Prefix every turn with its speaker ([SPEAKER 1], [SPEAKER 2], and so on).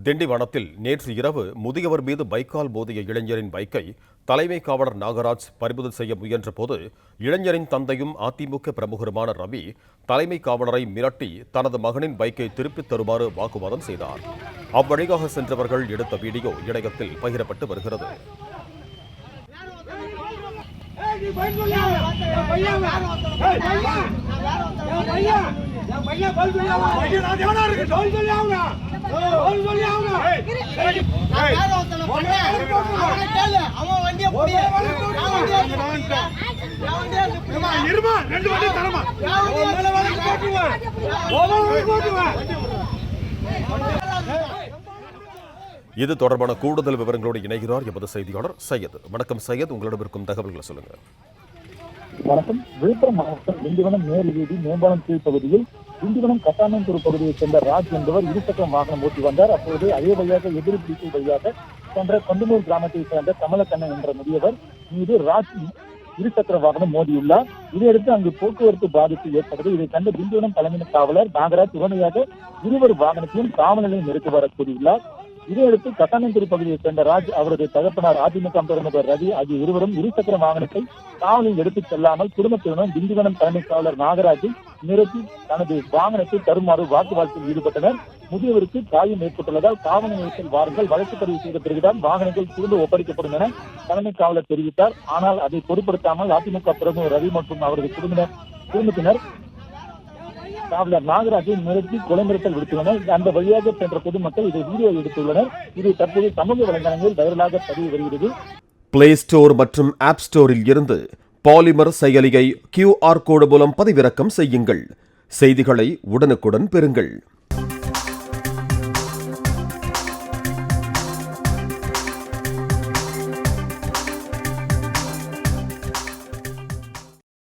[SPEAKER 1] திண்டிவனத்தில் நேற்று இரவு முதியவர் மீது பைக்கால் மோதிய இளைஞரின் பைக்கை தலைமை காவலர் நாகராஜ் பறிமுதல் செய்ய முயன்றபோது இளைஞரின் தந்தையும் அதிமுக பிரமுகருமான ரவி தலைமை காவலரை மிரட்டி தனது மகனின் பைக்கை திருப்பித் தருமாறு வாக்குவாதம் செய்தார். அவ்வழியாக சென்றவர்கள் எடுத்த வீடியோ இணையத்தில் பகிரப்பட்டு வருகிறது. இது தொடர்பான கூடுதல் விவரங்களோடு இணைகிறார் எமது செய்தியாளர் சையத். வணக்கம் சையத், உங்களிடம் இருக்கும் தகவல்களை சொல்லுங்க.
[SPEAKER 2] வணக்கம். விழுப்புரம் மாவட்டம் திண்டிவனம் மேல் வீதி மேம்பாலம் கீழ்ப்பகுதியில் திண்டிவனம் கட்டானந்தூர் பகுதியைச் சேர்ந்த ராஜ் என்பவர் இருசக்கர வாகனம் ஓட்டி வந்தார். அப்போது அதே வழியாக எதிர்ப்பு வழியாக சென்ற கொண்டனூர் கிராமத்தைச் சேர்ந்த கமலக்கண்ணன் என்ற முதியவர் மீது ராஜ் இருசக்கர வாகனம் மோதியுள்ளார். இதையடுத்து அங்கு போக்குவரத்து பாதிப்பு ஏற்பட்டது. இதை கண்ட திண்டிவனம் தலைமை காவலர் நாகராஜ் உடனடியாக இருவர் வாகனத்தையும் காவல் நிலையம் எடுத்து வர கூறியுள்ளார். இதையடுத்து கட்டானந்தூர் பகுதியைச் சேர்ந்த ராஜ், அவரது தகப்பனார் அதிமுக பிரமுகர் ரவி ஆகிய இருவரும் இருசக்கர வாகனத்தை காவலில் எடுத்துச் செல்லாமல் குடும்பத்தினரும் திண்டிவனம் தலைமை காவலர் நாகராஜை நிறுத்தி தனது வாகனத்தை தருமாறு வாக்குவாதத்தில் ஈடுபட்டனர். முதியவருக்கு காயம் ஏற்பட்டுள்ளதால் காவல் நிலையத்தில் வாருங்கள், வழக்கு பதிவு செய்த பிறகுதான் வாகனங்கள் திரும்ப ஒப்படைக்கப்படும் என தலைமை காவலர் தெரிவித்தார். ஆனால் அதை பொருட்படுத்தாமல் அதிமுக பிரமுகர் ரவி மற்றும் அவரது குடும்பத்தினர் காவலர் நாகராஜை நிறுத்தி கொலை மிரட்டல் விடுத்துள்ளனர். அந்த வழியாக சென்ற பொதுமக்கள் இதை வீடியோ எடுத்துள்ளனர். இது தற்போது சமூக வலைதளங்களில் வைரலாக பதிவு வருகிறது.
[SPEAKER 1] பிளே ஸ்டோர் மற்றும் ஆப் ஸ்டோரில் இருந்து பாலிமர் செயலியை QR கோடு மூலம் பதிவிறக்கம் செய்யுங்கள். செய்திகளை உடனுக்குடன் பெறுங்கள்.